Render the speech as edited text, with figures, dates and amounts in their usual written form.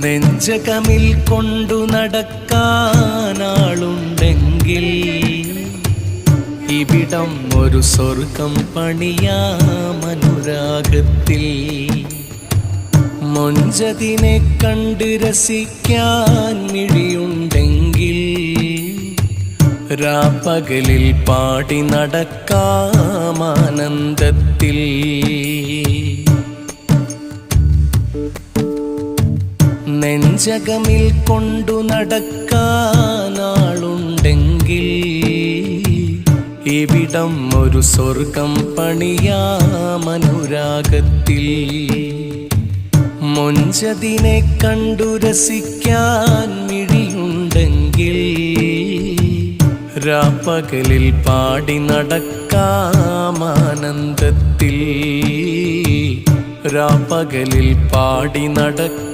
നെഞ്ചകമിൽ കൊണ്ടു നടക്കാനാളുണ്ടെങ്കിൽ ഇവിടം ഒരു സ്വർഗം പണിയാമനുരാഗത്തിൽ. മൊഞ്ചതിനെ കണ്ട് രസിക്കാൻ മിഴിയുണ്ടെങ്കിൽ രാപ്പകലിൽ പാടി നടക്കാമാനന്ദത്തിൽ. നെഞ്ചകമിൽ കൊണ്ടു നടക്കാനാളുണ്ടെങ്കിൽ ഇവിടം ഒരു സ്വർഗം പണിയാമനുരാഗത്തിൽ. മൊഞ്ചതിനെ കണ്ടു രസിക്കാൻ മിഴിയുണ്ടെങ്കിൽ രാപ്പകലിൽ പാടി നടക്കാമാനന്ദത്തിൽ. രാപ്പകലിൽ പാടി നടക്കാം